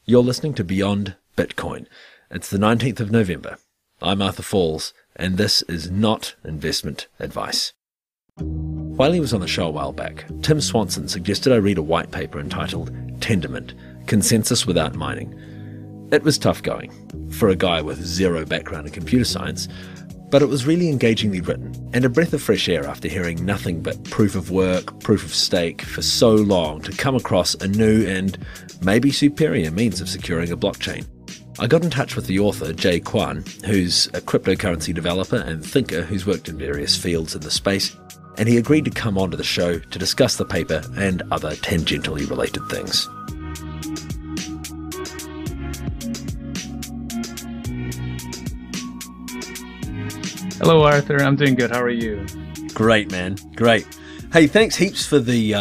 You're listening to Beyond Bitcoin. It's the 19th of November. I'm Arthur Falls, and this is not investment advice. While he was on the show a while back, Tim Swanson suggested I read a white paper entitled Tendermint, Consensus Without Mining. It was tough going, for a guy with zero background in computer science, but it was really engagingly written, and a breath of fresh air after hearing nothing but proof of work, proof of stake for so long to come across a new and maybe superior means of securing a blockchain. I got in touch with the author, Jae Kwon, who's a cryptocurrency developer and thinker who's worked in various fields in the space, and he agreed to come onto the show to discuss the paper and other tangentially related things. Hello, Arthur. I'm doing good. How are you? Great, man. Great. Hey, thanks heaps for the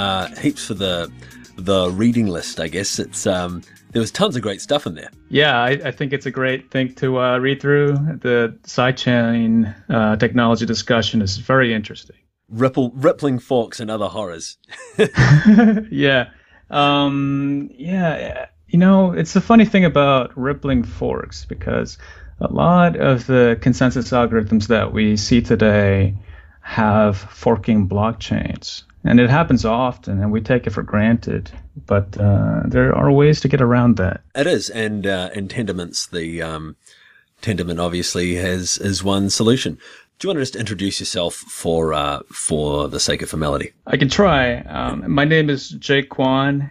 reading list. I guess it's there was tons of great stuff in there. Yeah, I think it's a great thing to read through. The sidechain technology discussion is very interesting. Rippling forks and other horrors. Yeah. Yeah. You know, it's a funny thing about rippling forks because a lot of the consensus algorithms that we see today have forking blockchains, and it happens often, and we take it for granted. But there are ways to get around that. It is, and Tendermint's Tendermint obviously is one solution. Do you want to just introduce yourself for the sake of formality? I can try. My name is Jae Kwon.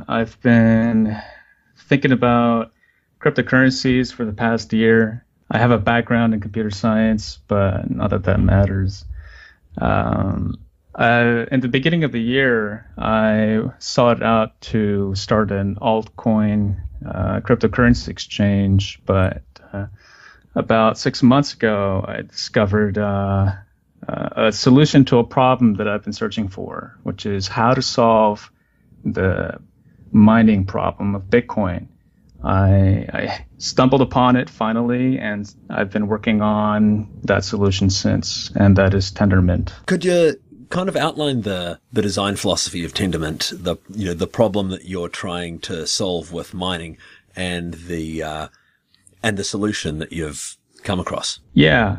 I've been thinking about cryptocurrencies for the past year. I have a background in computer science, but not that matters. In the beginning of the year, I sought out to start an altcoin cryptocurrency exchange, but about 6 months ago, I discovered a solution to a problem that I've been searching for, which is how to solve the mining problem of Bitcoin. I stumbled upon it finally, and I've been working on that solution since, and that is Tendermint. Could you kind of outline the design philosophy of Tendermint, the problem that you're trying to solve with mining, and the solution that you've come across? Yeah,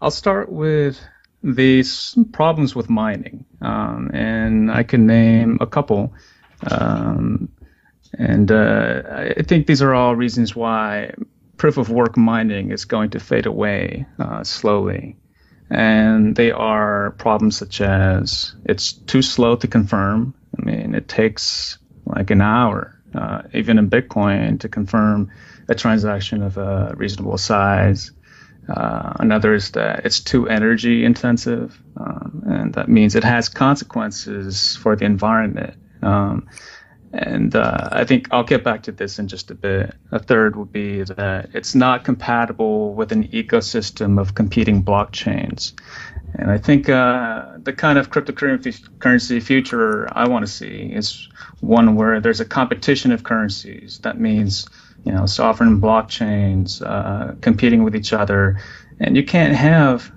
I'll start with these problems with mining, and I can name a couple. And I think these are all reasons why proof of work mining is going to fade away slowly. And they are problems such as it's too slow to confirm. I mean, it takes like an hour, even in Bitcoin, to confirm a transaction of a reasonable size. Another is that it's too energy intensive, and that means it has consequences for the environment. And I think I'll get back to this in just a bit. A third would be that it's not compatible with an ecosystem of competing blockchains. And I think the kind of cryptocurrency future I want to see is one where there's a competition of currencies. That means, sovereign blockchains competing with each other. And you can't have,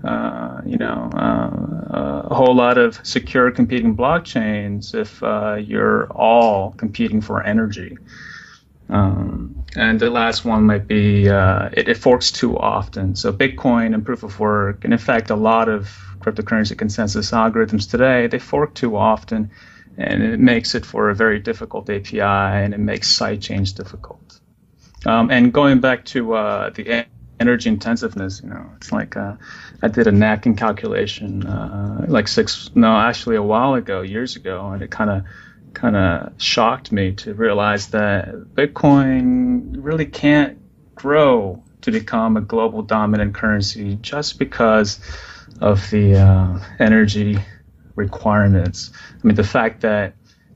a whole lot of secure competing blockchains if you're all competing for energy. And the last one might be it forks too often. So Bitcoin and proof of work, and in fact, a lot of cryptocurrency consensus algorithms today, they fork too often, and it makes it for a very difficult API, and it makes sidechains difficult. And going back to the energy intensiveness, it's like I did a napkin calculation a while ago, years ago, and it kind of shocked me to realize that Bitcoin really can't grow to become a global dominant currency just because of the energy requirements. I mean, the fact that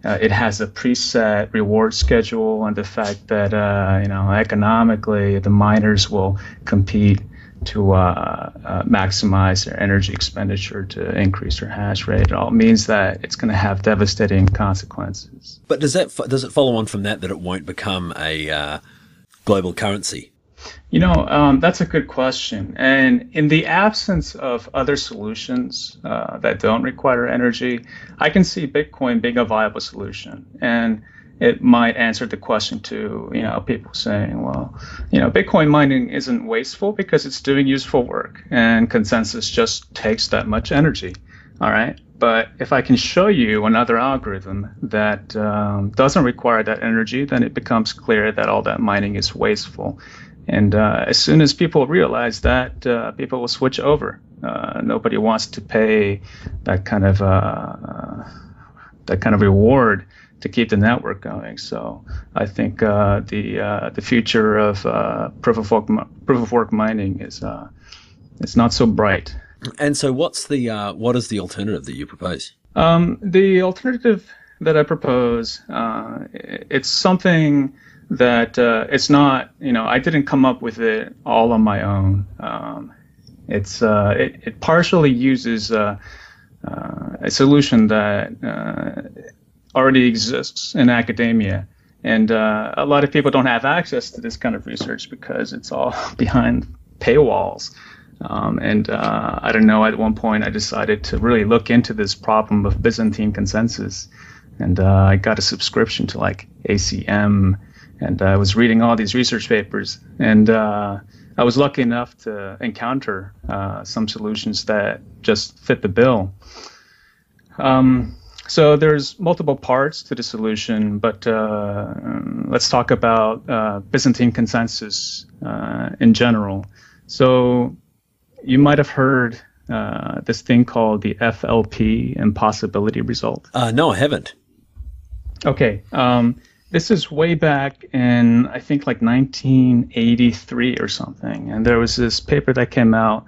it has a preset reward schedule, and the fact that economically the miners will compete to maximize their energy expenditure to increase their hash rate. It all means that it's going to have devastating consequences. But does it follow on from that it won't become a global currency? That's a good question. And in the absence of other solutions that don't require energy, I can see Bitcoin being a viable solution. And it might answer the question to, people saying, well, Bitcoin mining isn't wasteful because it's doing useful work, and consensus just takes that much energy. All right. But if I can show you another algorithm that doesn't require that energy, then it becomes clear that all that mining is wasteful. And as soon as people realize that, people will switch over. Nobody wants to pay that kind of reward to keep the network going. So I think the future of proof of work mining is not so bright. And so what is the alternative that you propose? The alternative that I propose, it's something that it's not, I didn't come up with it all on my own. It partially uses a solution that already exists in academia. And a lot of people don't have access to this kind of research because it's all behind paywalls. I don't know, at one point I decided to really look into this problem of Byzantine consensus. And I got a subscription to like ACM, and I was reading all these research papers. And I was lucky enough to encounter some solutions that just fit the bill. So there's multiple parts to the solution, but let's talk about Byzantine consensus in general. So you might have heard this thing called the FLP impossibility result. No, I haven't. Okay. This is way back in, I think, like 1983 or something. And there was this paper that came out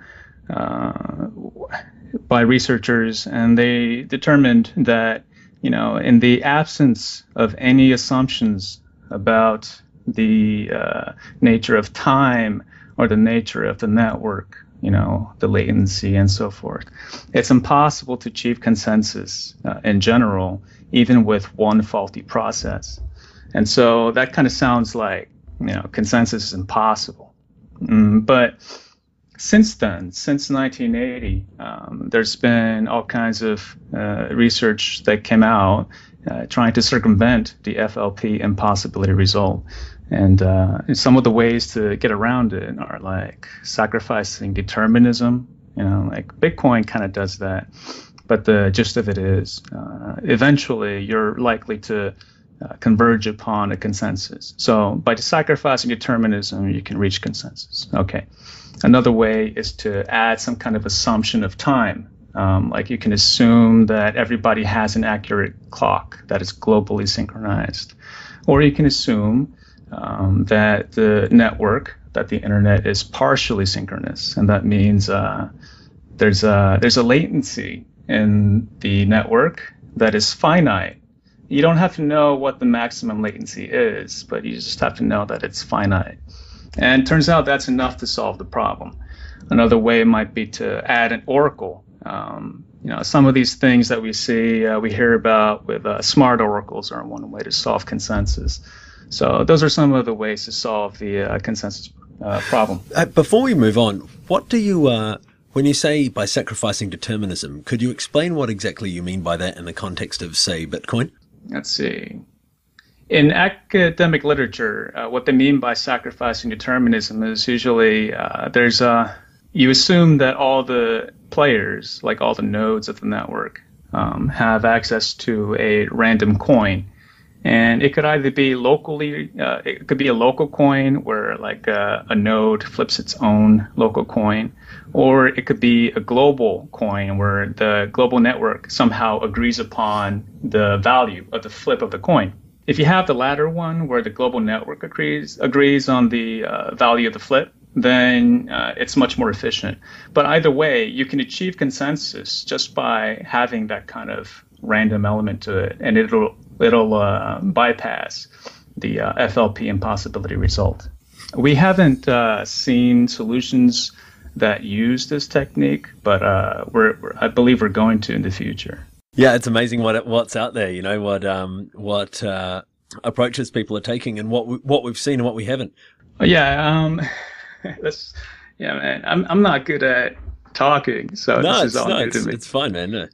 by researchers, and they determined that, in the absence of any assumptions about the nature of time or the nature of the network, the latency and so forth, it's impossible to achieve consensus in general, even with one faulty process. And so that kind of sounds like, consensus is impossible. But since then, since 1980, there's been all kinds of research that came out trying to circumvent the FLP impossibility result. And some of the ways to get around it are like sacrificing determinism. Like Bitcoin kind of does that. But the gist of it is, eventually you're likely to converge upon a consensus. So by sacrificing determinism, you can reach consensus. Okay. Another way is to add some kind of assumption of time. Like you can assume that everybody has an accurate clock that is globally synchronized. Or you can assume that the network, that the internet is partially synchronous. And that means there's a latency in the network that is finite. You don't have to know what the maximum latency is, but you just have to know that it's finite. And it turns out that's enough to solve the problem. Another way might be to add an oracle. Some of these things that we see, we hear about with smart oracles are one way to solve consensus. So those are some of the ways to solve the consensus problem. Before we move on, what do you, when you say by sacrificing determinism, could you explain what exactly you mean by that in the context of, say, Bitcoin? Let's see. In academic literature, what they mean by sacrificing determinism is usually you assume that all the players, like all the nodes of the network, have access to a random coin. And it could either be it could be a local coin where like a node flips its own local coin, or it could be a global coin where the global network somehow agrees upon the value of the flip of the coin. If you have the latter one where the global network agrees on the value of the flip, then it's much more efficient. But either way, you can achieve consensus just by having that kind of random element to it, and it'll bypass the FLP impossibility result. We haven't seen solutions that use this technique, but I believe we're going to in the future. Yeah, it's amazing what's out there. What approaches people are taking, and what we've seen and what we haven't. Yeah, man. I'm not good at talking, so this is all new to me. It's fine, man. No.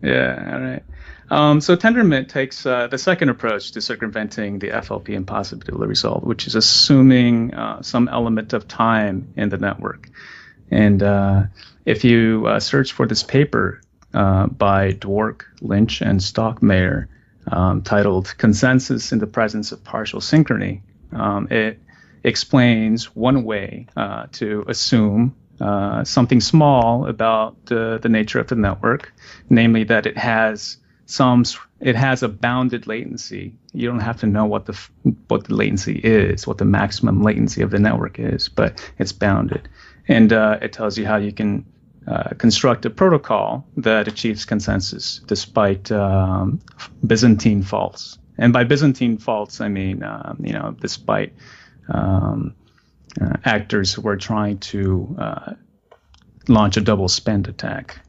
Yeah, all right. So Tendermint takes the second approach to circumventing the FLP impossibility result, which is assuming some element of time in the network. And if you search for this paper by Dwork, Lynch, and Stockmayer, titled Consensus in the Presence of Partial Synchrony, it explains one way to assume something small about the nature of the network, namely that it has a bounded latency. You don't have to know what the latency is, what the maximum latency of the network is, but it's bounded. And it tells you how you can construct a protocol that achieves consensus despite Byzantine faults. And by Byzantine faults, I mean, despite actors who are trying to launch a double spend attack.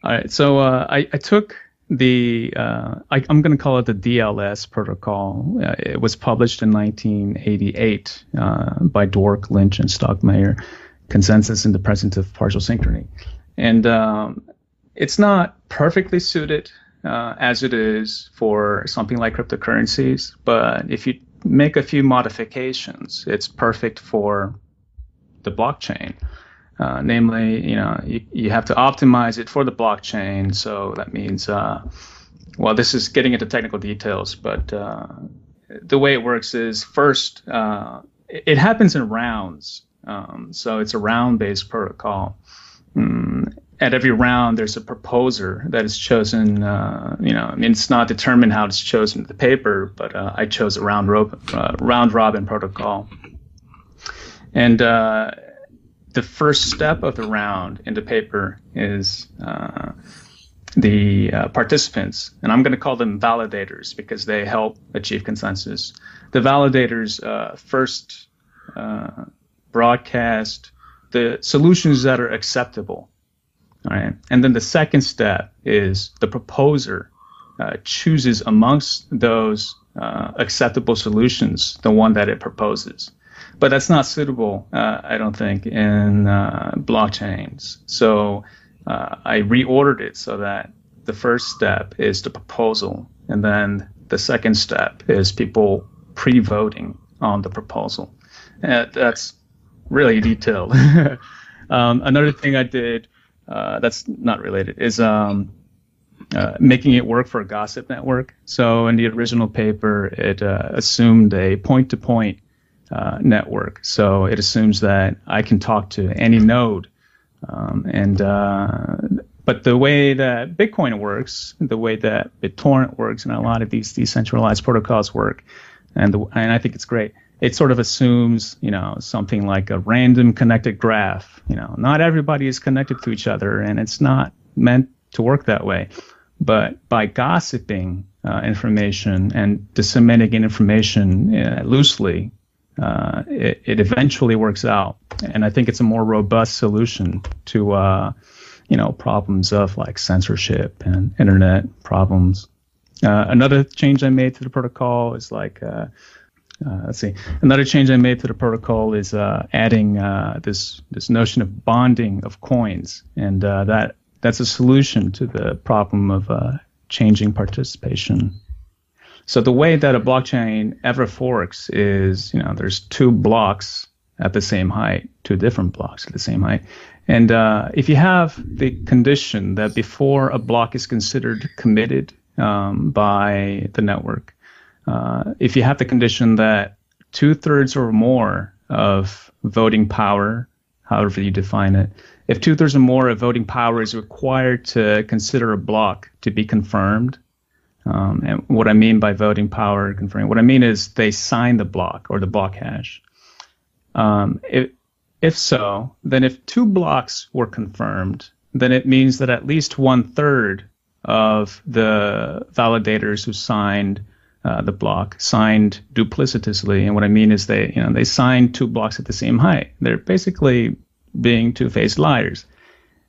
All right, so I took I'm going to call it the DLS protocol. It was published in 1988 by Dwork, Lynch, and Stockmayer, Consensus in the Presence of Partial Synchrony. And it's not perfectly suited as it is for something like cryptocurrencies, but if you make a few modifications, it's perfect for the blockchain. Namely, you have to optimize it for the blockchain. So that means, this is getting into technical details, but the way it works is first, it happens in rounds. So it's a round-based protocol. At every round, there's a proposer that is chosen. It's not determined how it's chosen in the paper, but I chose a round-robin protocol. And the first step of the round in the paper is the participants, and I'm going to call them validators because they help achieve consensus. The validators first broadcast the solutions that are acceptable. All right, and then the second step is the proposer chooses amongst those acceptable solutions the one that it proposes. But that's not suitable, I don't think, in blockchains. So I reordered it so that the first step is the proposal, and then the second step is people pre-voting on the proposal. That's really detailed. Another thing I did that's not related is making it work for a gossip network. So in the original paper, it assumed a point-to-point network. So it assumes that I can talk to any node. But the way that Bitcoin works, the way that BitTorrent works, and a lot of these decentralized protocols work, and I think it's great, it sort of assumes, something like a random connected graph. Not everybody is connected to each other, and it's not meant to work that way. But by gossiping information and disseminating information loosely, it eventually works out. And I think it's a more robust solution to, problems of like censorship and internet problems. Another change I made to the protocol is Another change I made to the protocol is adding this notion of bonding of coins, and that's a solution to the problem of changing participation. So the way that a blockchain ever forks is, there's two blocks at the same height, two different blocks at the same height. And if you have the condition that before a block is considered committed by the network, if you have the condition that 2/3 or more of voting power, however you define it, if 2/3 or more of voting power is required to consider a block to be confirmed, and what I mean by voting power confirming, what I mean is they sign the block or the block hash. If so, then if two blocks were confirmed, then it means that at least 1/3 of the validators who signed the block signed duplicitously. And what I mean is they signed two blocks at the same height. They're basically being two-faced liars.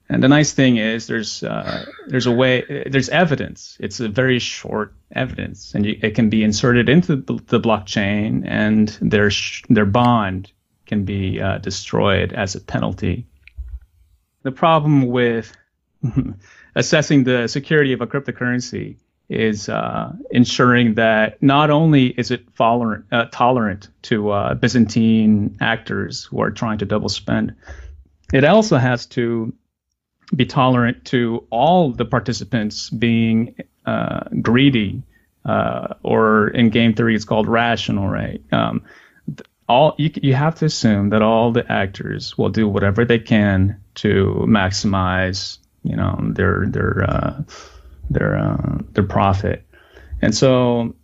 And the nice thing is there's evidence. It's a very short evidence, and it can be inserted into the blockchain, and their bond can be destroyed as a penalty. The problem with assessing the security of a cryptocurrency is ensuring that not only is it tolerant to Byzantine actors who are trying to double spend, it also has to be tolerant to all the participants being greedy, or in game theory it's called rational, right? You have to assume that all the actors will do whatever they can to maximize, their profit. And so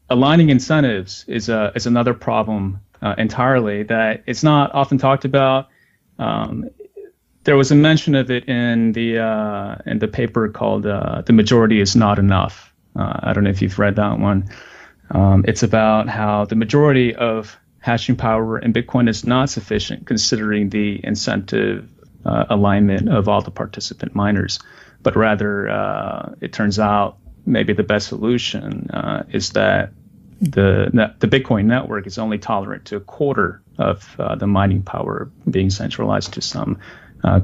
aligning incentives is another problem entirely that it's not often talked about. There was a mention of it in the paper called "The Majority Is Not Enough." I don't know if you've read that one. It's about how the majority of hashing power in Bitcoin is not sufficient, considering the incentive alignment of all the participant miners. But rather, it turns out maybe the best solution is that the Bitcoin network is only tolerant to a quarter of the mining power being centralized to some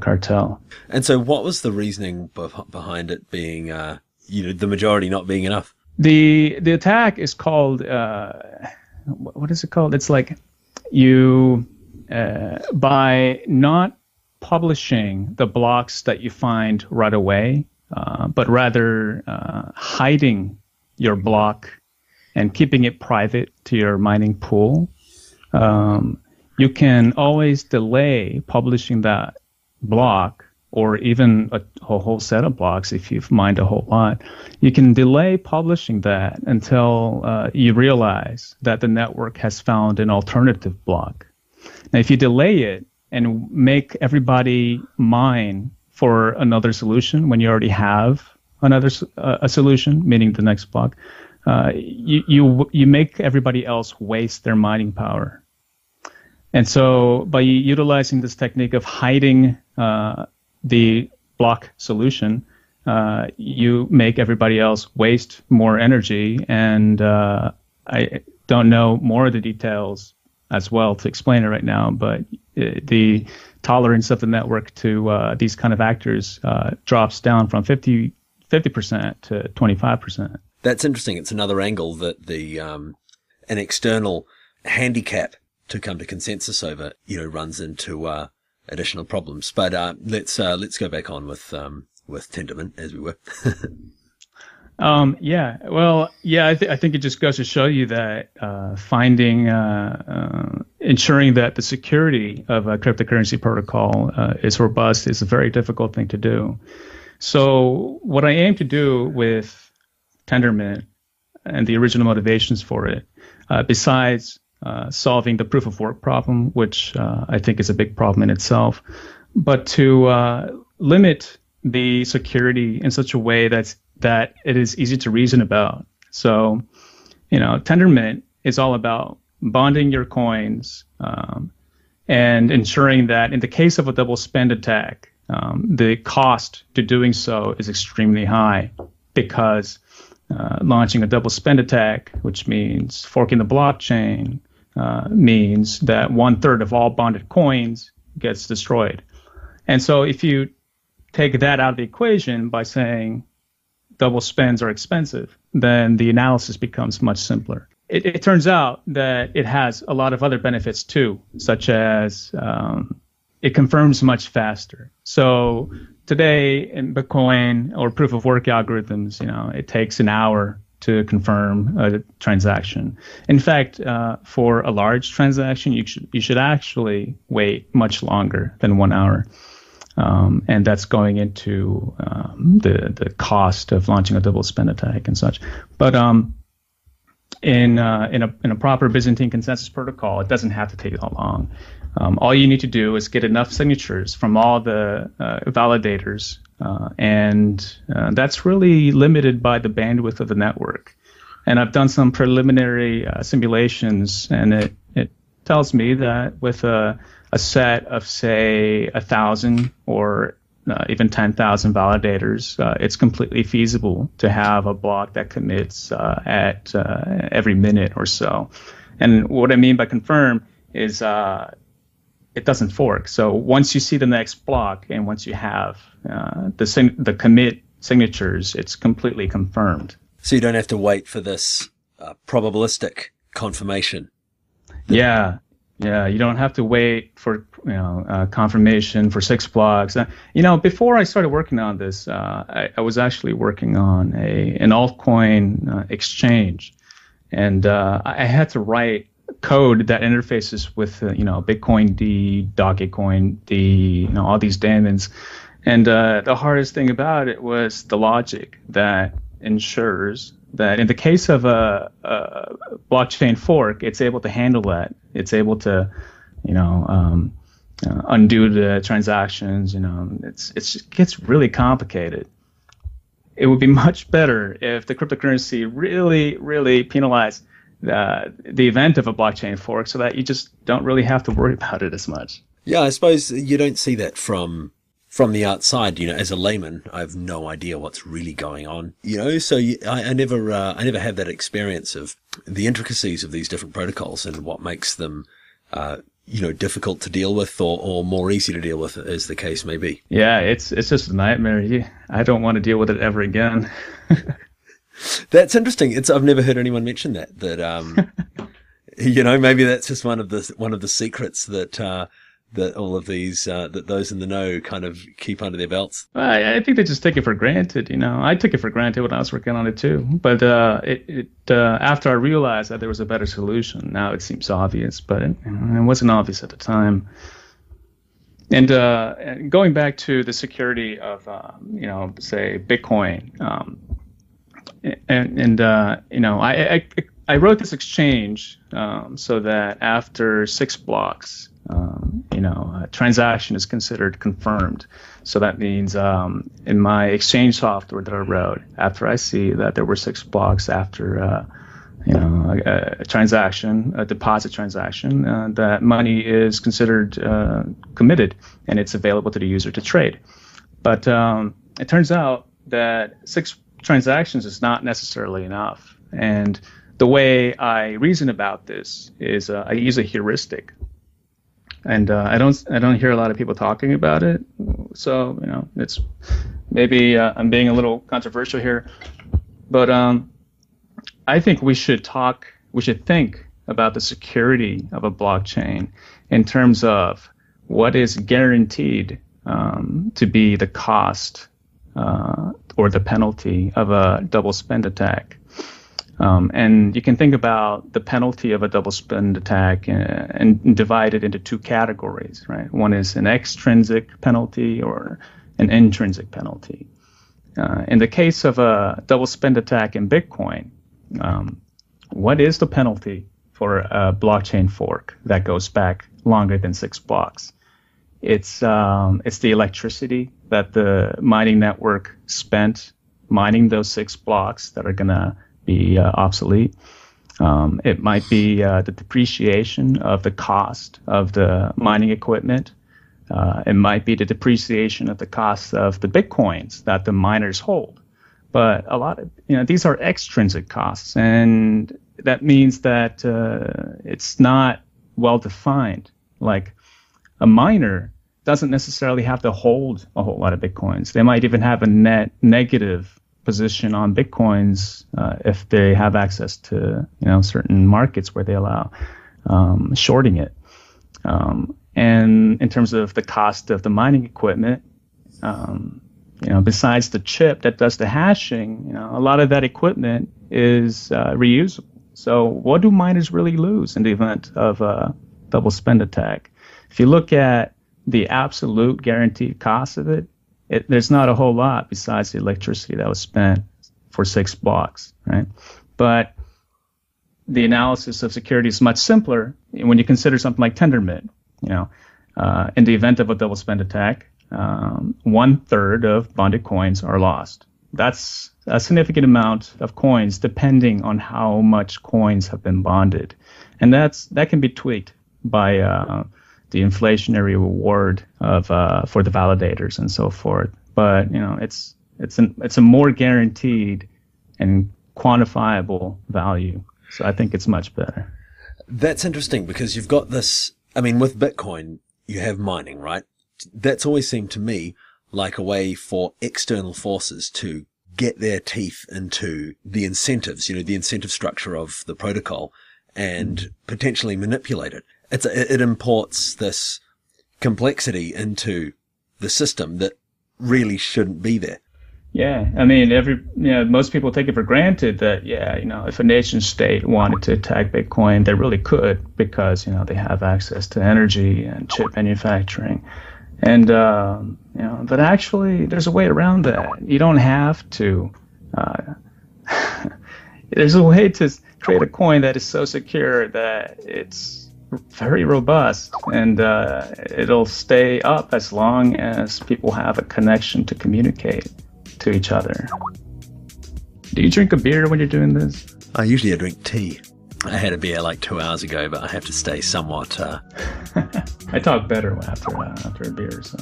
cartel. And so what was the reasoning behind it being, the majority not being enough? The attack is called, what is it called? It's like you, by not publishing the blocks that you find right away, but rather hiding your block and keeping it private to your mining pool, you can always delay publishing that block, or even a whole set of blocks if you've mined a whole lot. You can delay publishing that until you realize that the network has found an alternative block. Now, if you delay it and make everybody mine for another solution when you already have another a solution, meaning the next block, you make everybody else waste their mining power. And so by utilizing this technique of hiding the block solution, you make everybody else waste more energy. And I don't know more of the details as well to explain it right now, but the tolerance of the network to these kind of actors drops down from 50% to 25%. That's interesting. It's another angle that an external handicap to come to consensus over, runs into additional problems. But let's go back on with Tendermint as we were. I think it just goes to show you that ensuring that the security of a cryptocurrency protocol is robust is a very difficult thing to do. So what I aim to do with Tendermint and the original motivations for it, besides solving the proof of work problem, which I think is a big problem in itself, but to limit the security in such a way that it is easy to reason about. So, Tendermint is all about bonding your coins and ensuring that in the case of a double spend attack, the cost to doing so is extremely high, because launching a double spend attack, which means forking the blockchain, means that 1/3 of all bonded coins gets destroyed. And so if you take that out of the equation by saying double spends are expensive, then the analysis becomes much simpler. It turns out that it has a lot of other benefits too, such as it confirms much faster. So today in Bitcoin or proof of work algorithms, it takes an hour to confirm a transaction. In fact, for a large transaction, you should actually wait much longer than 1 hour. And that's going into the cost of launching a double spend attack and such. But in a proper Byzantine consensus protocol, it doesn't have to take that long. All you need to do is get enough signatures from all the validators, and that's really limited by the bandwidth of the network. And I've done some preliminary simulations, and it tells me that with a set of, say, 1,000 or even 10,000 validators, it's completely feasible to have a block that commits at every minute or so. And what I mean by confirm is it doesn't fork. So once you see the next block, and once you have the commit signatures, it's completely confirmed. So you don't have to wait for this probabilistic confirmation. Yeah. You don't have to wait for confirmation for 6 blocks. Before I started working on this, I was actually working on an altcoin exchange, and I had to write code that interfaces with Bitcoin D, Dogecoin D, all these daemons. And the hardest thing about it was the logic that ensures that in the case of a blockchain fork, it's able to handle that. It's able to, undo the transactions. It gets really complicated. It would be much better if the cryptocurrency really, really penalized the event of a blockchain fork, so that you just don't really have to worry about it as much. Yeah, I suppose you don't see that from the outside. As a layman, I have no idea what's really going on. So I never had that experience of the intricacies of these different protocols and what makes them, difficult to deal with or more easy to deal with, as the case may be. Yeah, it's just a nightmare. I don't want to deal with it ever again. That's interesting. I've never heard anyone mention that maybe that's just one of the secrets that all of these that those in the know kind of keep under their belts. I think they just take it for granted. I took it for granted when I was working on it too. But after I realized that there was a better solution, now it seems obvious, but it wasn't obvious at the time. And going back to the security of say Bitcoin. I wrote this exchange so that after 6 blocks, a transaction is considered confirmed. So that means in my exchange software that I wrote, after I see that there were 6 blocks after a transaction, a deposit transaction, that money is considered committed and it's available to the user to trade. But it turns out that 6 transactions is not necessarily enough. And the way I reason about this is I use a heuristic. And I don't hear a lot of people talking about it. So, it's maybe I'm being a little controversial here. But I think we should think about the security of a blockchain in terms of what is guaranteed to be the cost or the penalty of a double spend attack. And you can think about the penalty of a double spend attack and divide it into 2 categories, right? One is an extrinsic penalty or an intrinsic penalty. In the case of a double spend attack in Bitcoin, what is the penalty for a blockchain fork that goes back longer than 6 blocks? It's the electricity that the mining network spent mining those 6 blocks that are gonna be obsolete. It might be the depreciation of the cost of the mining equipment. It might be the depreciation of the cost of the Bitcoins that the miners hold. But a lot of, these are extrinsic costs, and that means that it's not well defined. Like a miner doesn't necessarily have to hold a whole lot of Bitcoins. They might even have a net negative position on Bitcoins if they have access to certain markets where they allow shorting it. And in terms of the cost of the mining equipment, besides the chip that does the hashing, a lot of that equipment is reusable. So what do miners really lose in the event of a double spend attack? If you look at the absolute guaranteed cost of it, there's not a whole lot besides the electricity that was spent for 6 blocks, right? But the analysis of security is much simpler when you consider something like Tendermint. In the event of a double spend attack, 1/3 of bonded coins are lost. That's a significant amount of coins depending on how much coins have been bonded. And that can be tweaked by the inflationary reward of for the validators and so forth. But it's a more guaranteed and quantifiable value. So I think it's much better. That's interesting because you've got this. I mean, with Bitcoin, you have mining, right? That's always seemed to me like a way for external forces to get their teeth into the incentives, the incentive structure of the protocol and potentially manipulate it. It imports this complexity into the system that really shouldn't be there. Yeah, I mean, most people take it for granted that, if a nation state wanted to attack Bitcoin, they really could because, they have access to energy and chip manufacturing. And, but actually there's a way around that. You don't have to, there's a way to create a coin that is so secure that it's very robust and it'll stay up as long as people have a connection to communicate to each other. Do you drink a beer when you're doing this? I drink tea. I had a beer like 2 hours ago, but I have to stay somewhat... I talk better after a beer, so...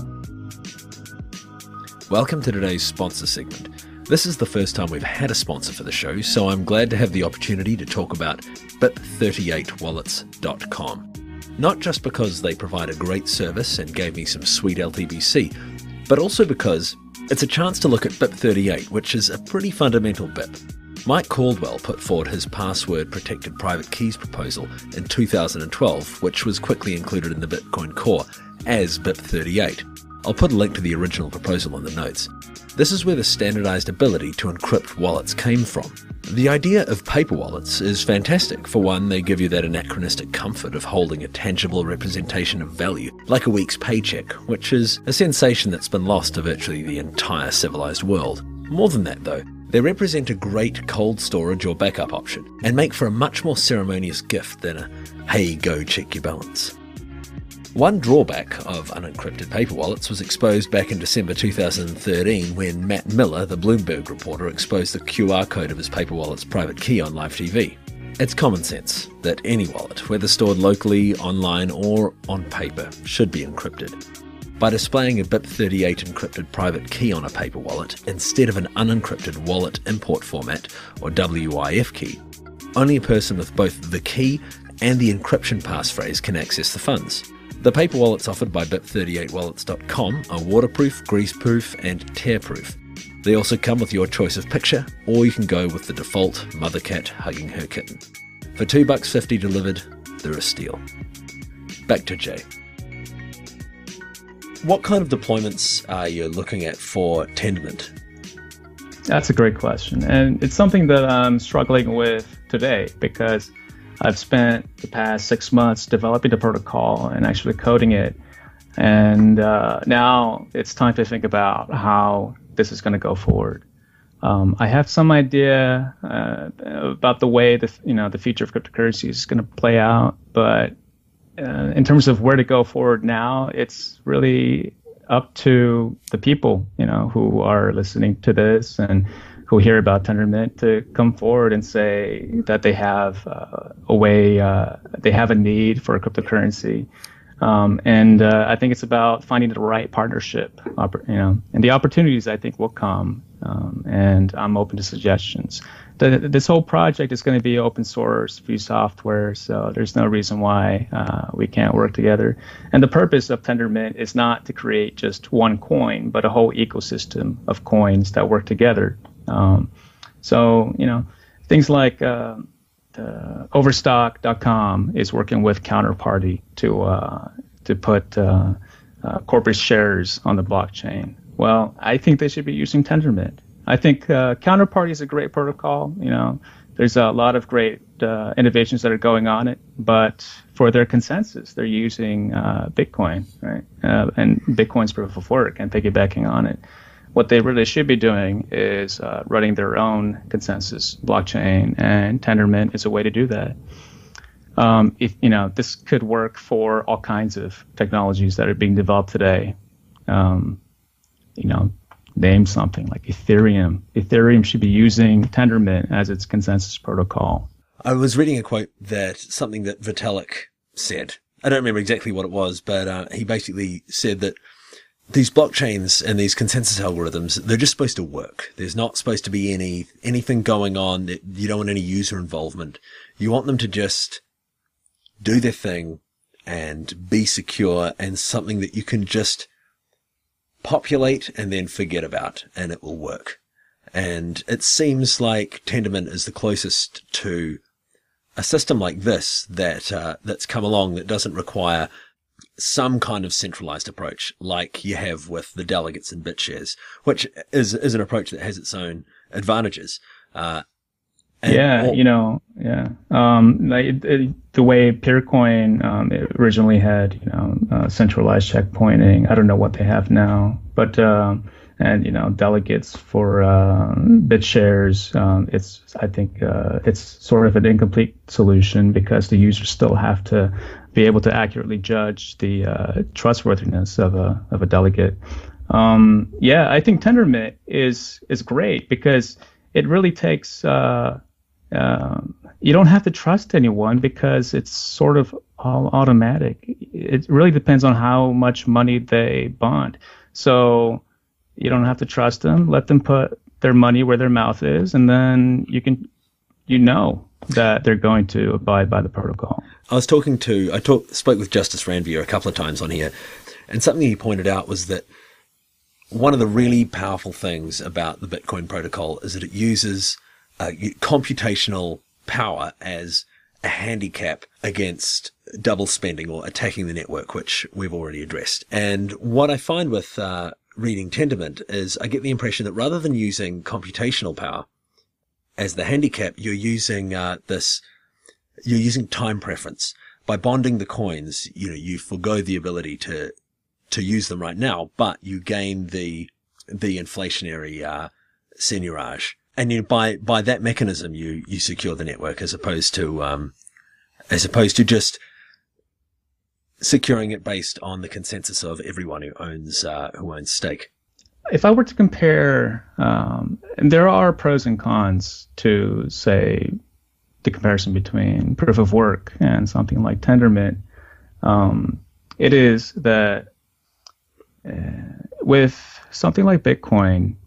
Welcome to today's sponsor segment. This is the first time we've had a sponsor for the show, so I'm glad to have the opportunity to talk about BIP38wallets.com. Not just because they provide a great service and gave me some sweet LTBC, but also because it's a chance to look at BIP38, which is a pretty fundamental BIP. Mike Caldwell put forward his password-protected private keys proposal in 2012, which was quickly included in the Bitcoin core as BIP38. I'll put a link to the original proposal in the notes. This is where the standardized ability to encrypt wallets came from. The idea of paper wallets is fantastic. For one, they give you that anachronistic comfort of holding a tangible representation of value, like a week's paycheck, which is a sensation that's been lost to virtually the entire civilized world. More than that, though, they represent a great cold storage or backup option, and make for a much more ceremonious gift than a, hey, go check your balance. One drawback of unencrypted paper wallets was exposed back in December 2013 when Matt Miller, the Bloomberg reporter, exposed the QR code of his paper wallet's private key on live TV. It's common sense that any wallet, whether stored locally, online, or on paper, should be encrypted. By displaying a BIP38 encrypted private key on a paper wallet instead of an unencrypted wallet import format, or WIF key, only a person with both the key and the encryption passphrase can access the funds. The paper wallets offered by BIP38wallets.com are waterproof, greaseproof, and tearproof. They also come with your choice of picture, or you can go with the default mother cat hugging her kitten. For $2.50 delivered, they're a steal. Back to Jay. What kind of deployments are you looking at for Tendermint? That's a great question, and it's something that I'm struggling with today because I've spent the past 6 months developing the protocol and actually coding it. And now it's time to think about how this is going to go forward. I have some idea about the way the future of cryptocurrency is going to play out. But in terms of where to go forward now, it's really up to the people, who are listening to this and who hear about Tendermint to come forward and say that they have a way, they have a need for a cryptocurrency. And I think it's about finding the right partnership, and the opportunities I think will come. And I'm open to suggestions. This whole project is going to be open source, free software, so there's no reason why we can't work together. And the purpose of Tendermint is not to create just one coin, but a whole ecosystem of coins that work together. So, things like Overstock.com is working with Counterparty to put corporate shares on the blockchain. Well, I think they should be using Tendermint. I think Counterparty is a great protocol. There's a lot of great innovations that are going on it, but for their consensus, they're using Bitcoin, right? And Bitcoin's proof of work and piggybacking on it. What they really should be doing is running their own consensus blockchain, and Tendermint is a way to do that. This could work for all kinds of technologies that are being developed today. Name something like Ethereum. Ethereum should be using Tendermint as its consensus protocol. I was reading a quote something that Vitalik said. I don't remember exactly what it was, but he basically said that these blockchains and these consensus algorithms, they're just supposed to work. There's not supposed to be anything going on. You don't want any user involvement. You want them to just do their thing and be secure and something that you can just populate and then forget about, and it will work. And it seems like Tendermint is the closest to a system like this that's come along that doesn't require some kind of centralized approach like you have with the delegates and BitShares, which is an approach that has its own advantages. Like the way Peercoin originally had, centralized checkpointing. I don't know what they have now, but and delegates for BitShares. I think it's sort of an incomplete solution because the users still have to be able to accurately judge the trustworthiness of a delegate. I think Tendermint is great because it really takes. You don't have to trust anyone because it's sort of all automatic. It really depends on how much money they bond. So you don't have to trust them. Let them put their money where their mouth is, and then you know that they're going to abide by the protocol. I spoke with Justice Ranvier a couple of times on here, and something he pointed out was that one of the really powerful things about the Bitcoin protocol is that it uses computational power as a handicap against double spending or attacking the network, which we've already addressed. And what I find with reading Tendermint is I get the impression that rather than using computational power as the handicap, you're using time preference. By bonding the coins, you forgo the ability to use them right now, but you gain the inflationary seigniorage. And by that mechanism, you secure the network as opposed to just securing it based on the consensus of everyone who owns stake. If I were to compare, and there are pros and cons to, say, the comparison between proof of work and something like Tendermint, it is that with something like Bitcoin,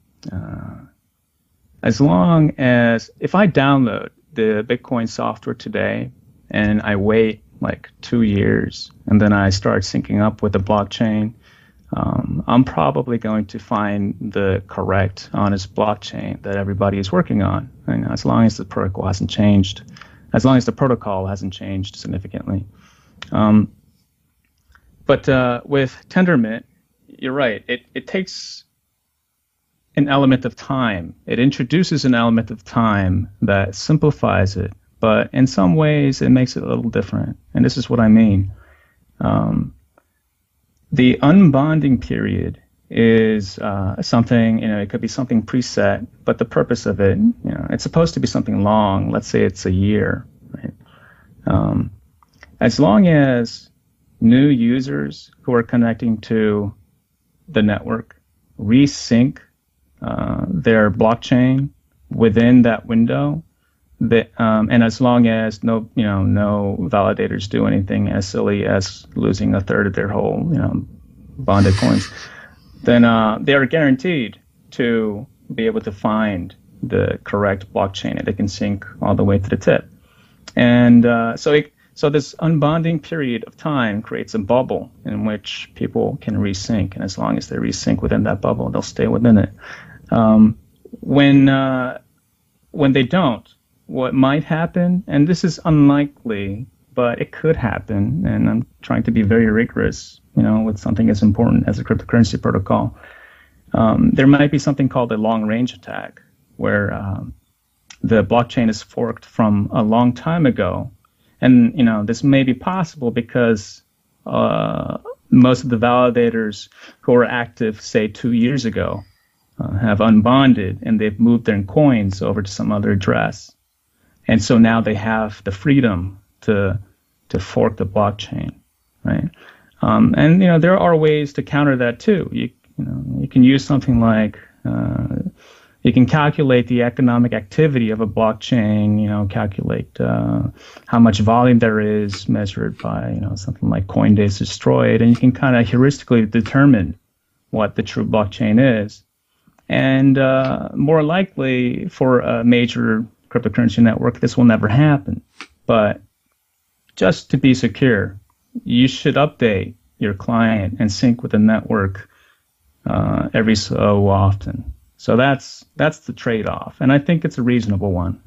as long as if I download the Bitcoin software today and I wait like 2 years and then I start syncing up with the blockchain, I'm probably going to find the correct, honest blockchain that everybody is working on. And as long as the protocol hasn't changed, significantly. But with Tendermint, you're right. It takes an element of time. It introduces an element of time that simplifies it, but in some ways it makes it a little different. And this is what I mean. The unbonding period is something, it could be something preset, but the purpose of it, it's supposed to be something long. Let's say it's a year, right? As long as new users who are connecting to the network resync their blockchain within that window, and as long as no validators do anything as silly as losing a third of their whole bonded coins, then they are guaranteed to be able to find the correct blockchain, and they can sync all the way to the tip. And so this unbonding period of time creates a bubble in which people can resync, and as long as they resync within that bubble, they'll stay within it. When they don't, what might happen, and this is unlikely, but it could happen, and I'm trying to be very rigorous, with something as important as a cryptocurrency protocol. There might be something called a long-range attack, where the blockchain is forked from a long time ago. And, this may be possible because most of the validators who were active, say, 2 years ago, have unbonded, and they've moved their coins over to some other address. And so now they have the freedom to fork the blockchain, right? And there are ways to counter that too. You can use something like you can calculate the economic activity of a blockchain. Calculate how much volume there is measured by something like coin days destroyed, and you can kind of heuristically determine what the true blockchain is. And more likely for a major cryptocurrency network, this will never happen. But just to be secure, you should update your client and sync with the network every so often. So that's the trade-off, and I think it's a reasonable one.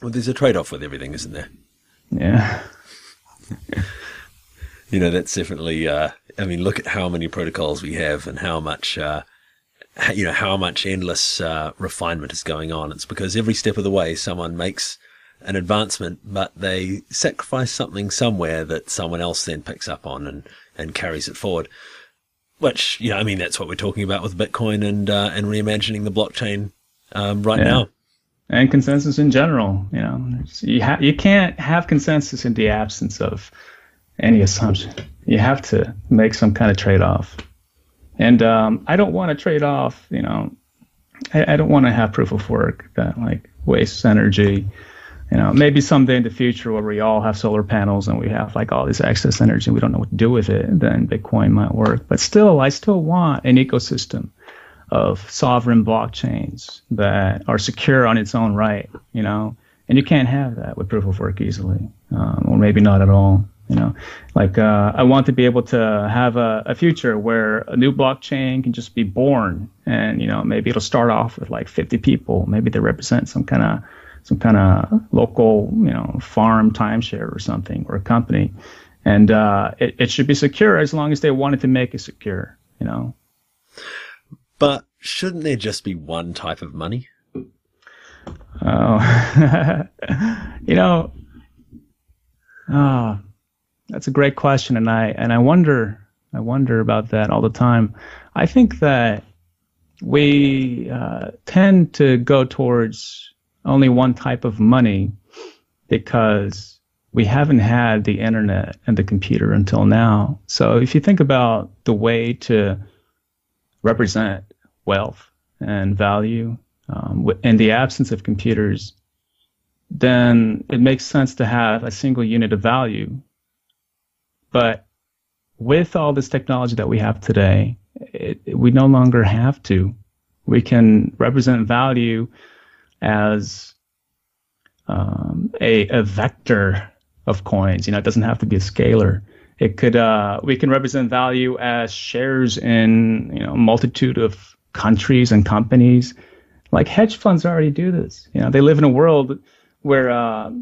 Well, there's a trade-off with everything, isn't there? Yeah. That's definitely. I mean, look at how many protocols we have, and how much, how much endless refinement is going on. It's because every step of the way, someone makes an advancement, but they sacrifice something somewhere that someone else then picks up on and carries it forward. Which, that's what we're talking about with Bitcoin and reimagining the blockchain right now. And consensus in general. You can't have consensus in the absence of any assumption. You have to make some kind of trade-off. And I don't want to trade off, I don't want to have proof of work that like wastes energy. Maybe someday in the future where we all have solar panels and we have like all this excess energy and we don't know what to do with it, then Bitcoin might work. But still, I still want an ecosystem of sovereign blockchains that are secure on its own right, and you can't have that with proof of work easily, or maybe not at all. I want to be able to have a future where a new blockchain can just be born, and maybe it'll start off with like 50 people. Maybe they represent some kind of local farm timeshare or something, or a company, and it should be secure as long as they wanted to make it secure. But shouldn't there just be one type of money? Oh, that's a great question, and I wonder about that all the time. I think that we tend to go towards only one type of money because we haven't had the internet and the computer until now. So if you think about the way to represent wealth and value in the absence of computers, then it makes sense to have a single unit of value. But with all this technology that we have today, we no longer have to. We can represent value as a vector of coins. It doesn't have to be a scalar. It could we can represent value as shares in a multitude of countries and companies. Like hedge funds already do this. They live in a world where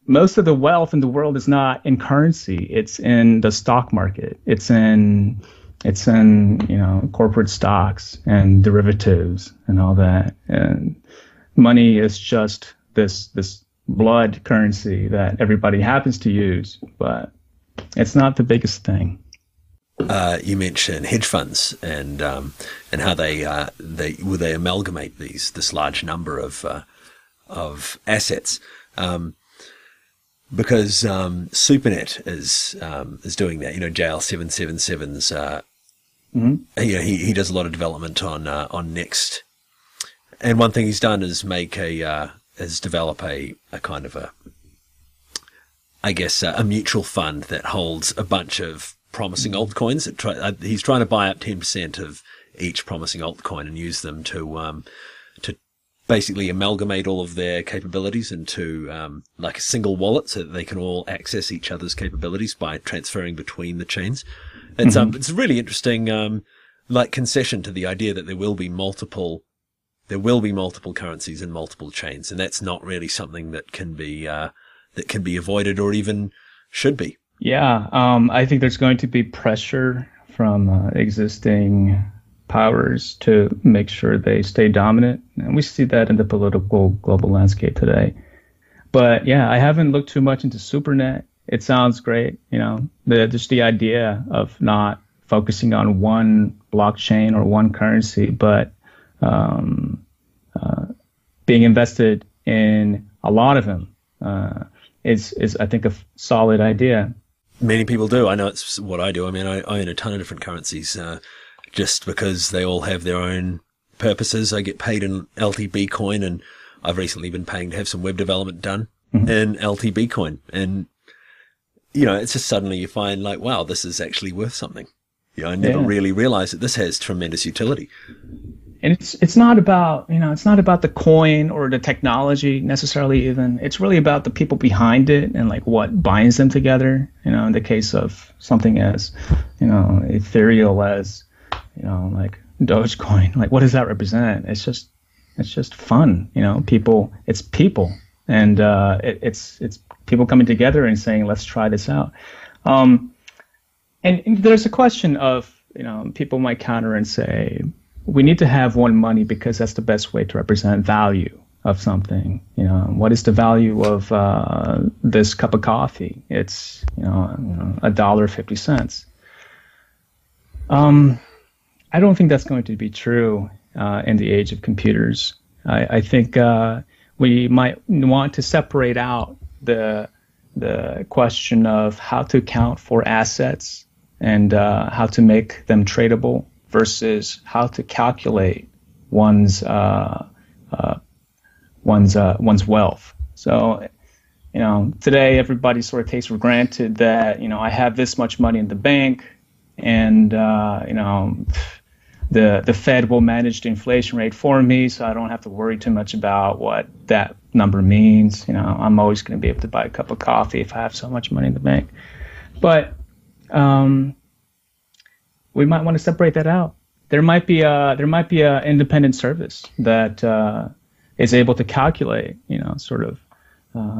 most of the wealth in the world is not in currency. It's in the stock market. It's in corporate stocks and derivatives and all that. And money is just this blood currency that everybody happens to use, but it's not the biggest thing. You mentioned hedge funds and how they amalgamate this large number of assets, because SuperNet is doing that. JL777's he does a lot of development on Next, and one thing he's done is develop a kind of a mutual fund that holds a bunch of promising altcoins. He's trying to buy up 10% of each promising altcoin and use them to basically amalgamate all of their capabilities into like a single wallet, so that they can all access each other's capabilities by transferring between the chains. It's it's a really interesting concession to the idea that there will be multiple currencies and multiple chains, and that's not really something that can be avoided or even should be. Yeah, I think there's going to be pressure from existing powers to make sure they stay dominant, and we see that in the political global landscape today. But yeah, I haven't looked too much into SuperNet. It sounds great, just the idea of not focusing on one blockchain or one currency, but being invested in a lot of them is I think a solid idea. Many people do. I know it's what I do. I mean, I own a ton of different currencies just because they all have their own purposes. I get paid in LTB coin, and I've recently been paying to have some web development done in LTB coin. And, it's just suddenly you find like, wow, this is actually worth something. I never really realized that this has tremendous utility. And it's not about, it's not about the coin or the technology necessarily even. It's really about the people behind it and like what binds them together. In the case of something as, ethereal as like Dogecoin. Like, what does that represent? It's just fun. It's people, and it's people coming together and saying, let's try this out. And there's a question of, people might counter and say, we need to have one money because that's the best way to represent value of something. What is the value of this cup of coffee? It's, $1.50. I don't think that's going to be true in the age of computers. I think we might want to separate out the question of how to account for assets and how to make them tradable versus how to calculate one's wealth. So, today everybody sort of takes for granted that, I have this much money in the bank, and the Fed will manage the inflation rate for me, so I don't have to worry too much about what that number means. I'm always going to be able to buy a cup of coffee if I have so much money in the bank. But we might want to separate that out. There might be a independent service that is able to calculate, sort of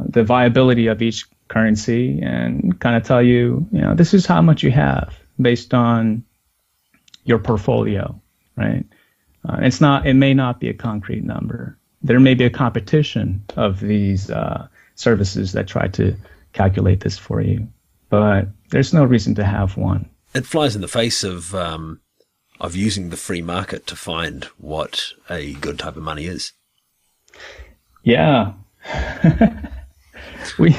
the viability of each currency and kind of tell you, this is how much you have based on your portfolio, right? It may not be a concrete number. There may be a competition of these services that try to calculate this for you, but there's no reason to have one. It flies in the face of using the free market to find what a good type of money is. Yeah. we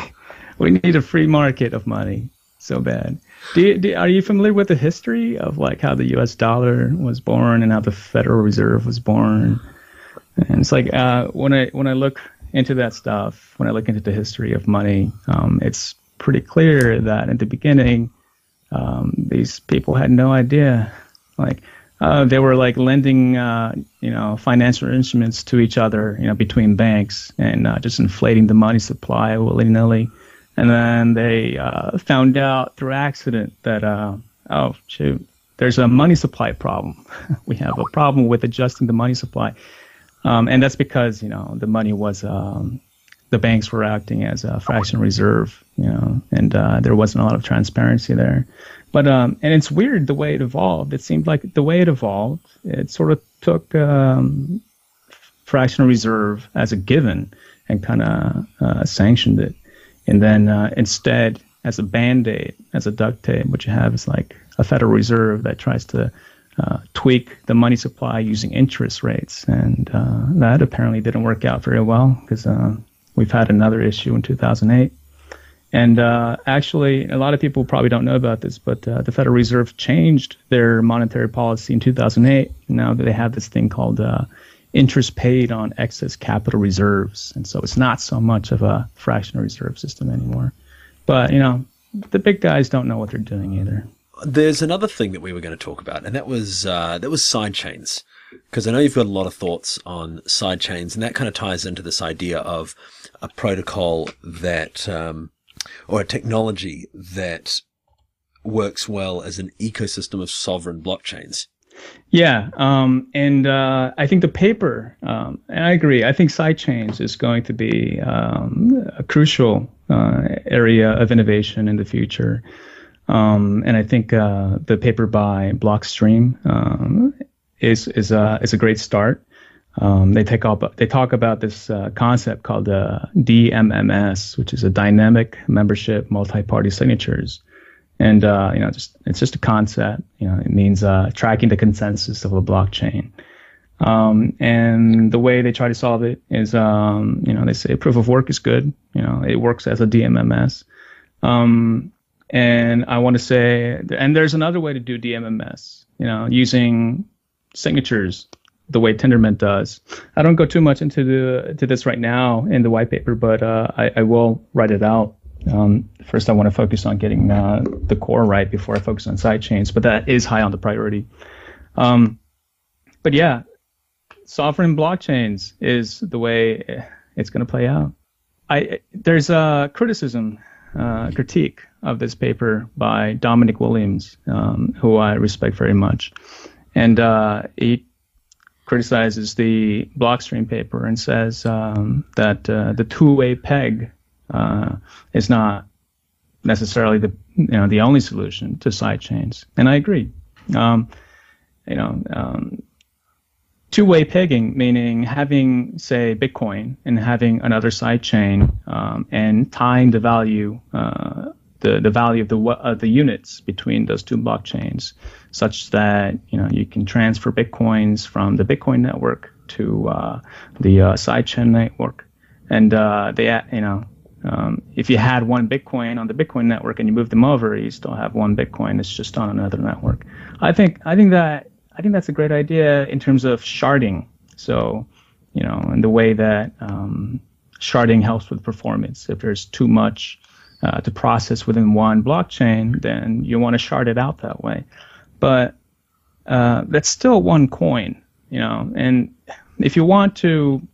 need a free market of money so bad. Are you familiar with the history of like how the U.S. dollar was born and how the Federal Reserve was born? And it's like when I look into that stuff, when I look into the history of money, it's pretty clear that at the beginning, these people had no idea. Like they were like lending, financial instruments to each other, between banks, and just inflating the money supply willy-nilly. And then they found out through accident that, there's a money supply problem. We have a problem with adjusting the money supply. And that's because, the money was, the banks were acting as a fractional reserve, and there wasn't a lot of transparency there. But and it's weird the way it evolved. It seemed like the way it evolved, it sort of took fractional reserve as a given and kind of sanctioned it. And then instead, as a Band-Aid, as a duct tape, what you have is like a Federal Reserve that tries to tweak the money supply using interest rates. And that apparently didn't work out very well because we've had another issue in 2008. And actually, a lot of people probably don't know about this, but the Federal Reserve changed their monetary policy in 2008. Now they have this thing called interest paid on excess capital reserves. And so it's not so much of a fractional reserve system anymore. But, the big guys don't know what they're doing either. There's another thing that we were going to talk about, and that was sidechains. Because I know you've got a lot of thoughts on sidechains, and that kind of ties into this idea of a protocol that, or a technology that works well as an ecosystem of sovereign blockchains. Yeah, and I think the paper, and I agree, I think sidechains is going to be a crucial area of innovation in the future. And I think the paper by Blockstream is a great start. They talk about this concept called DMMS, which is a dynamic membership multi-party signatures. And it's just a concept. It means tracking the consensus of a blockchain. And the way they try to solve it is, they say proof of work is good. It works as a DMMS. And I want to say, and there's another way to do DMMS. Using signatures the way Tendermint does. I don't go too much into this right now in the white paper, but I will write it out. First, I want to focus on getting the core right before I focus on sidechains, but that is high on the priority. But yeah, sovereign blockchains is the way it's going to play out. There's a critique of this paper by Dominic Williams, who I respect very much. And he criticizes the Blockstream paper and says that the two-way peg is not necessarily the only solution to sidechains. And I agree. Two-way pegging, meaning having, say, Bitcoin and having another sidechain and tying the value, the value of the units between those two blockchains, such that you can transfer Bitcoins from the Bitcoin network to the sidechain network, and if you had one Bitcoin on the Bitcoin network and you move them over, you still have one Bitcoin. It's just on another network. I think that's a great idea in terms of sharding. So, in the way that sharding helps with performance. If there's too much to process within one blockchain, then you want to shard it out that way. But that's still one coin, and if you want to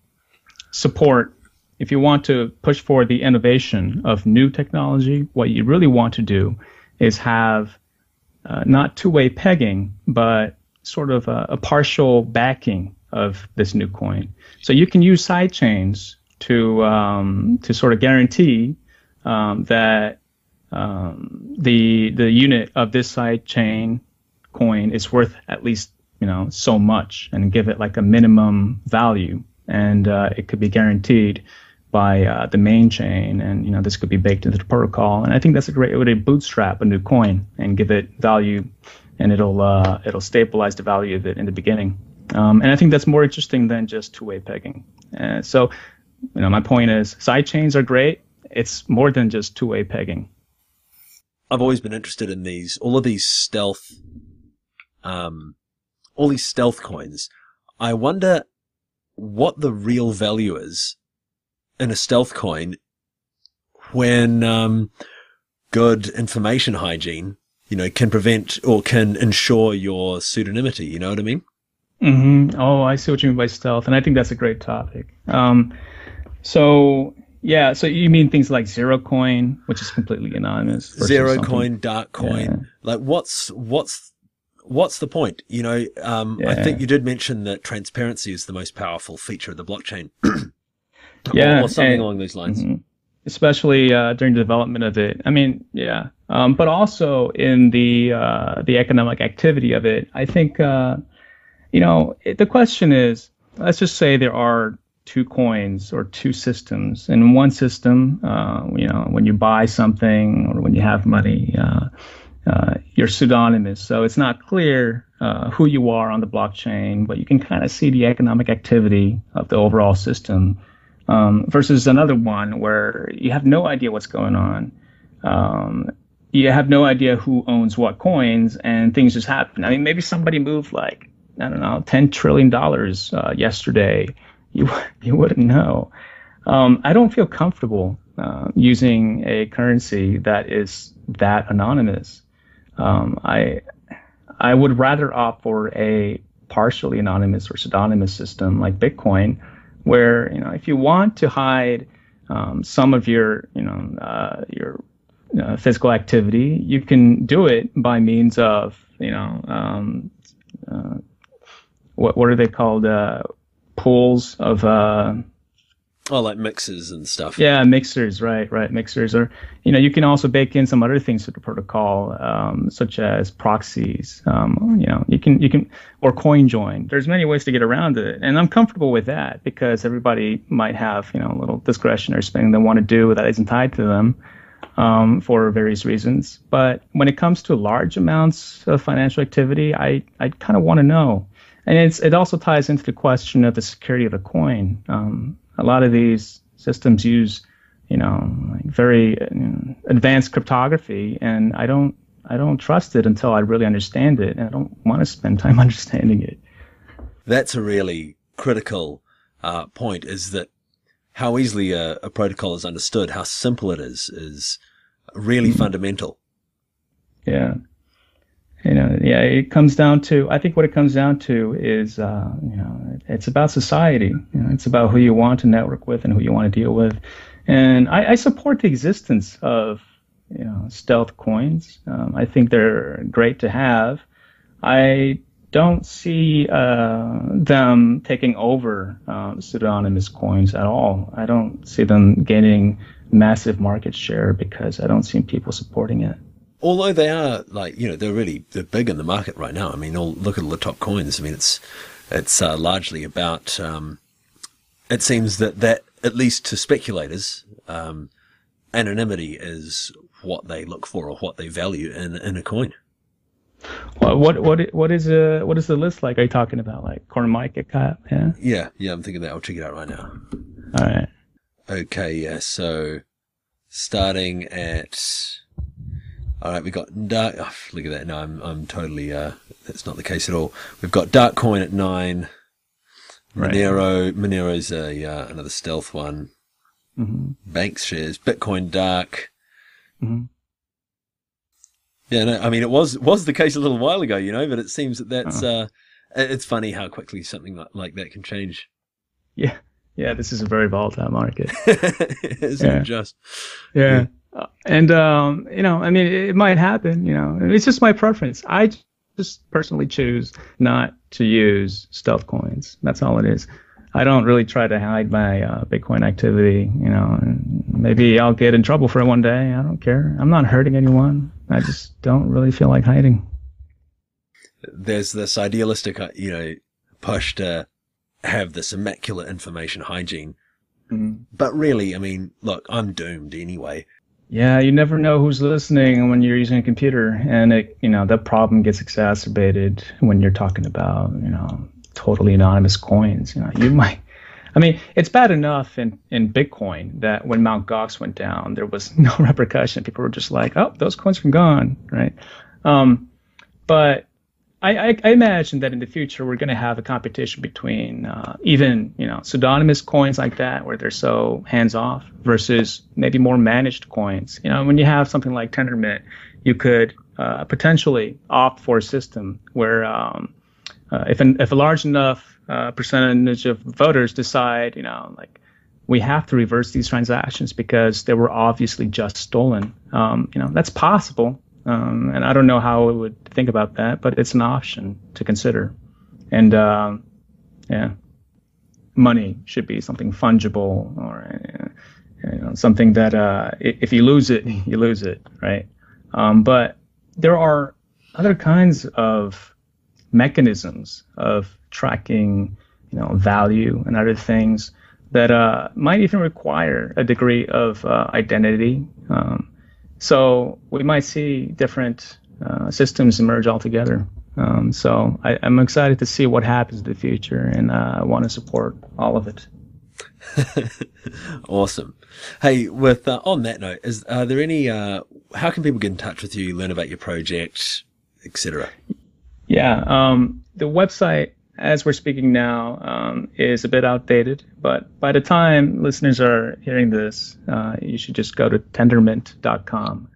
push for the innovation of new technology, what you really want to do is have not two-way pegging, but sort of a partial backing of this new coin. So you can use sidechains to sort of guarantee that the unit of this sidechain coin is worth at least so much, and give it like a minimum value, and it could be guaranteed by the main chain, and this could be baked into the protocol. And I think that's a great way to bootstrap a new coin and give it value, and it'll stabilize the value of it in the beginning. And I think that's more interesting than just two-way pegging. So my point is, sidechains are great. It's more than just two-way pegging. I've always been interested in all these stealth coins. I wonder what the real value is in a stealth coin when good information hygiene, can prevent or can ensure your pseudonymity. You know what I mean? Mm-hmm. Oh, I see what you mean by stealth, and I think that's a great topic. So you mean things like zero coin, which is completely anonymous. Zero coin, dark coin. Yeah. Like what's the point? I think you did mention that transparency is the most powerful feature of the blockchain. Or something along those lines. Mm-hmm. Especially during the development of it. I mean, but also in the economic activity of it. I think the question is, let's just say there are two coins or two systems. In one system, when you buy something or when you have money, you're pseudonymous. So it's not clear who you are on the blockchain, but you can kind of see the economic activity of the overall system. Versus another one where you have no idea what's going on. You have no idea who owns what coins, and things just happen. I mean, maybe somebody moved $10 trillion yesterday. You wouldn't know. I don't feel comfortable using a currency that is that anonymous. I would rather opt for a partially anonymous or pseudonymous system like Bitcoin, where if you want to hide some of your physical activity, you can do it by means of what are they called, pools of like mixers and stuff. Yeah, mixers, right. Mixers, or you can also bake in some other things to the protocol, such as proxies. You can or coin join. There's many ways to get around it, and I'm comfortable with that because everybody might have a little discretionary spending they want to do that isn't tied to them for various reasons. But when it comes to large amounts of financial activity, I kind of want to know, and it also ties into the question of the security of the coin. A lot of these systems use, very advanced cryptography, and I don't trust it until I really understand it, and I don't want to spend time understanding it. That's a really critical point, is that how easily a protocol is understood, how simple it is really fundamental. Yeah. It comes down to, I think what it comes down to is, it's about society. It's about who you want to network with and who you want to deal with. And I support the existence of, stealth coins. I think they're great to have. I don't see them taking over pseudonymous coins at all. I don't see them gaining massive market share because I don't see people supporting it. Although they are they're big in the market right now. I mean, look at all the top coins. I mean, it's largely about. It seems that at least to speculators, anonymity is what they look for or what they value in a coin. Well, what is the list like? Are you talking about like CoinMarketCap? Yeah. I'm thinking that. I'll check it out right now. All right. Okay. Yeah. So starting at. All right, we got dark. Oh, look at that. No, I'm totally. That's not the case at all. We've got Dark Coin at 9. Monero. Monero's another stealth one. Mm-hmm. Banks shares. Bitcoin Dark. Mm-hmm. Yeah, no, I mean it was the case a little while ago, but it seems that's. It's funny how quickly something like that can change. Yeah. This is a very volatile market. Isn't it just? Yeah. And, I mean, it might happen, it's just my preference. I just personally choose not to use stealth coins. That's all it is. I don't really try to hide my Bitcoin activity, and maybe I'll get in trouble for it one day. I don't care. I'm not hurting anyone. I just don't really feel like hiding. There's this idealistic, push to have this immaculate information hygiene. Mm-hmm. But really, I mean, look, I'm doomed anyway. Yeah, you never know who's listening when you're using a computer, and that problem gets exacerbated when you're talking about, totally anonymous coins. You might, I mean, it's bad enough in Bitcoin that when Mt. Gox went down, there was no repercussion. People were just like, oh, those coins are gone, right? But I imagine that in the future we're going to have a competition between even pseudonymous coins like that where they're so hands off versus maybe more managed coins. When you have something like Tendermint, you could potentially opt for a system where if a large enough percentage of voters decide like we have to reverse these transactions because they were obviously just stolen, that's possible. And I don't know how I would think about that, but it's an option to consider. And money should be something fungible or something that if you lose it, you lose it, right? But there are other kinds of mechanisms of tracking, value and other things that might even require a degree of identity. So we might see different systems emerge altogether. So I'm excited to see what happens in the future, and I want to support all of it. Awesome. Hey, with on that note, are there any? How can people get in touch with you, learn about your project, etc.? Yeah, the website, as we're speaking now, is a bit outdated, but by the time listeners are hearing this, you should just go to tendermint.com,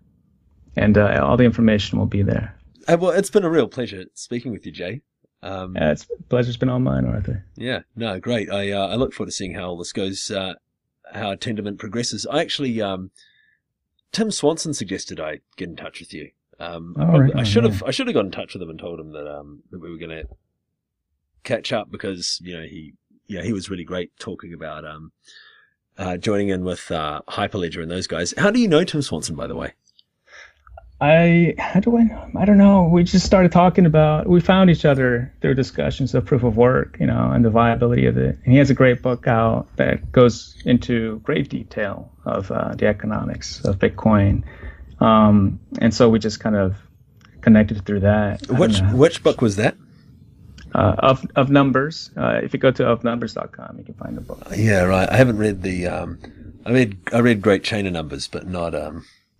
and all the information will be there. Well, it's been a real pleasure speaking with you, Jay. Pleasure's been all mine, Arthur. Yeah, no, great. I look forward to seeing how all this goes, how Tendermint progresses. I actually, Tim Swanson suggested I get in touch with you. I should have got in touch with him and told him that we were going to catch up because he was really great talking about joining in with Hyperledger and those guys. How do you know Tim Swanson, by the way? How do I know him? I don't know. We just started talking about. We found each other through discussions of proof of work, and the viability of it. And he has a great book out that goes into great detail of the economics of Bitcoin. And so we just kind of connected through that. Which book was that? Of Numbers. If you go to ofnumbers.com, you can find the book. Yeah, right. I haven't read the. I read Great Chain of Numbers, but not.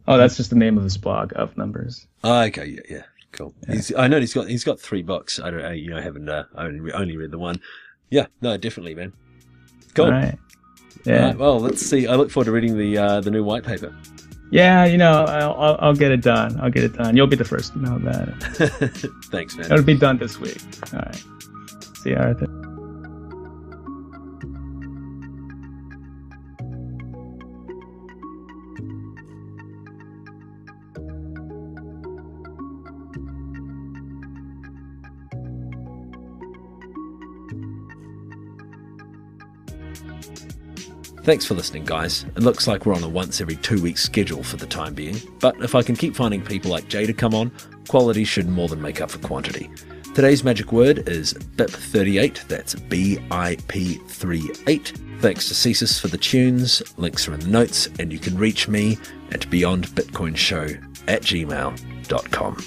Oh, that's just the name of his blog, Of Numbers. Oh, okay, yeah, cool. Yeah. I know he's got 3 books. I don't, I haven't. I only read the one. Yeah, no, definitely, man. Cool. All right. Yeah. All right, well, let's see. I look forward to reading the new white paper. Yeah, I'll get it done. I'll get it done. You'll be the first to know about it. Thanks, man. It'll be done this week. All right. See you, Arthur. Thanks for listening, guys. It looks like we're on a once every 2 week schedule for the time being, but if I can keep finding people like Jay to come on, quality should more than make up for quantity. Today's magic word is BIP38, that's BIP38. Thanks to Cesis for the tunes, links are in the notes, and you can reach me at beyondbitcoinshow@gmail.com.